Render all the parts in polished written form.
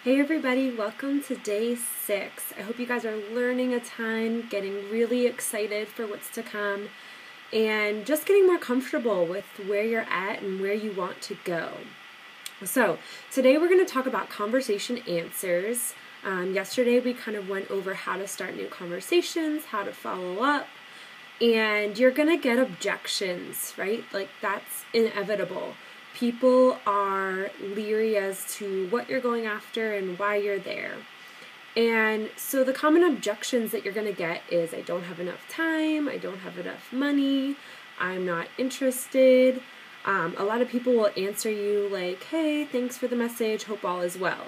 Hey everybody, welcome to day 6. I hope you guys are learning a ton, getting really excited for what's to come, and just getting more comfortable with where you're at and where you want to go. So today we're going to talk about conversation answers. Yesterday we kind of went over how to start new conversations, how to follow up, and you're going to get objections, right? Like that's inevitable. People are leery as to what you're going after and why you're there. And so the common objections that you're going to get is, I don't have enough time, I don't have enough money, I'm not interested. A lot of people will answer you like, hey, thanks for the message, hope all is well.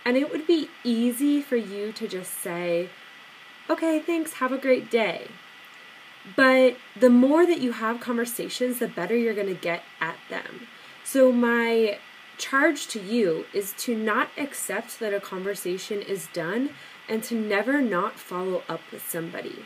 And it would be easy for you to just say, okay, thanks, have a great day. But the more that you have conversations, the better you're going to get at them. So my charge to you is to not accept that a conversation is done and to never not follow up with somebody.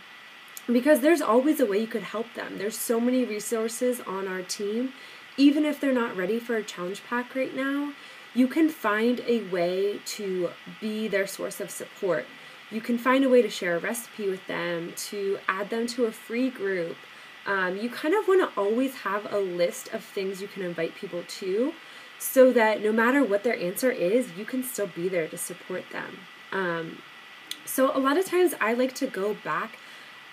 Because there's always a way you could help them. There's so many resources on our team. Even if they're not ready for a challenge pack right now, you can find a way to be their source of support. You can find a way to share a recipe with them, to add them to a free group. You kind of want to always have a list of things you can invite people to so that no matter what their answer is, you can still be there to support them. So a lot of times I like to go back,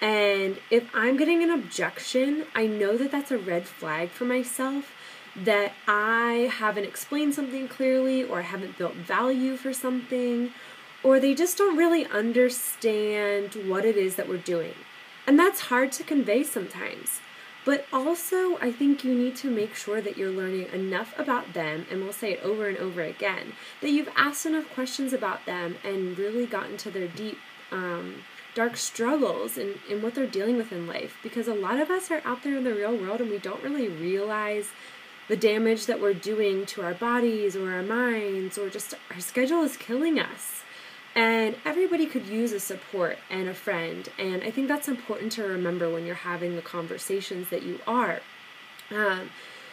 and if I'm getting an objection, I know that that's a red flag for myself, that I haven't explained something clearly, or I haven't built value for something, or they just don't really understand what it is that we're doing. And that's hard to convey sometimes. But also, I think you need to make sure that you're learning enough about them, and we'll say it over and over again, that you've asked enough questions about them and really gotten to their deep, dark struggles and what they're dealing with in life. Because a lot of us are out there in the real world and we don't really realize the damage that we're doing to our bodies or our minds, or just our schedule is killing us. And everybody could use a support and a friend. And I think that's important to remember when you're having the conversations that you are.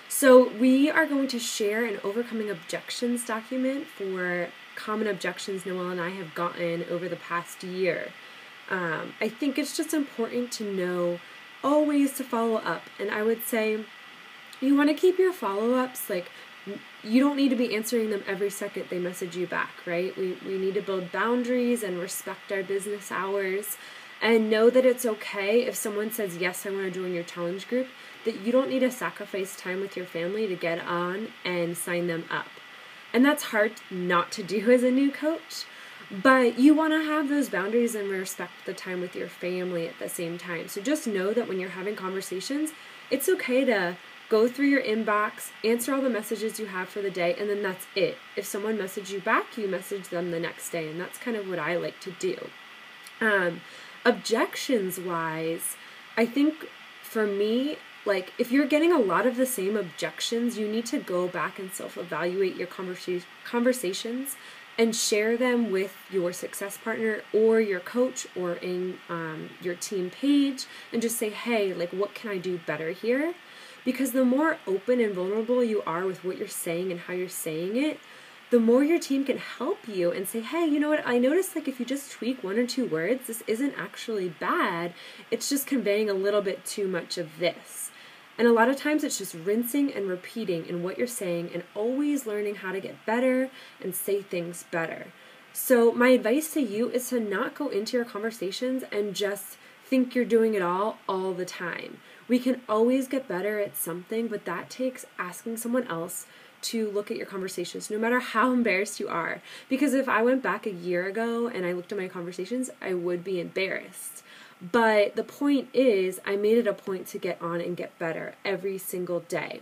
So we are going to share an overcoming objections document for common objections Noelle and I have gotten over the past year. I think it's just important to know always to follow up. And I would say you want to keep your follow-ups, like, you don't need to be answering them every second they message you back, right? We need to build boundaries and respect our business hours, and know that it's okay if someone says, yes, I want to join your challenge group, that you don't need to sacrifice time with your family to get on and sign them up. And that's hard not to do as a new coach, but you want to have those boundaries and respect the time with your family at the same time. So just know that when you're having conversations, it's okay to go through your inbox, answer all the messages you have for the day, and then that's it. If someone messages you back, you message them the next day, and that's kind of what I like to do. Objections-wise, I think for me, like, if you're getting a lot of the same objections, you need to go back and self-evaluate your conversations and share them with your success partner or your coach or in your team page, and just say, hey, like, what can I do better here? Because the more open and vulnerable you are with what you're saying and how you're saying it, the more your team can help you and say, hey, you know what, I noticed, like, if you just tweak 1 or 2 words, this isn't actually bad. It's just conveying a little bit too much of this. And a lot of times it's just rinsing and repeating in what you're saying and always learning how to get better and say things better. So my advice to you is to not go into your conversations and just think you're doing it all the time. We can always get better at something, but that takes asking someone else to look at your conversations, no matter how embarrassed you are. Because if I went back a year ago and I looked at my conversations, I would be embarrassed. But the point is, I made it a point to get on and get better every single day.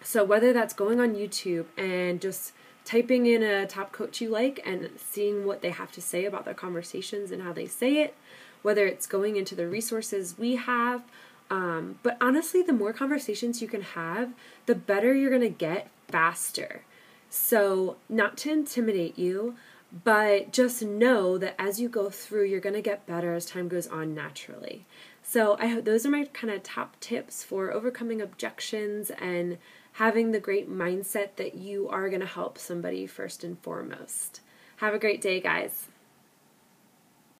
So whether that's going on YouTube and just typing in a top coach you like and seeing what they have to say about their conversations and how they say it, whether it's going into the resources we have, but honestly, the more conversations you can have, the better you're going to get faster. So not to intimidate you, but just know that as you go through, you're going to get better as time goes on naturally. So I hope those are my kind of top tips for overcoming objections and having the great mindset that you are going to help somebody first and foremost. Have a great day, guys.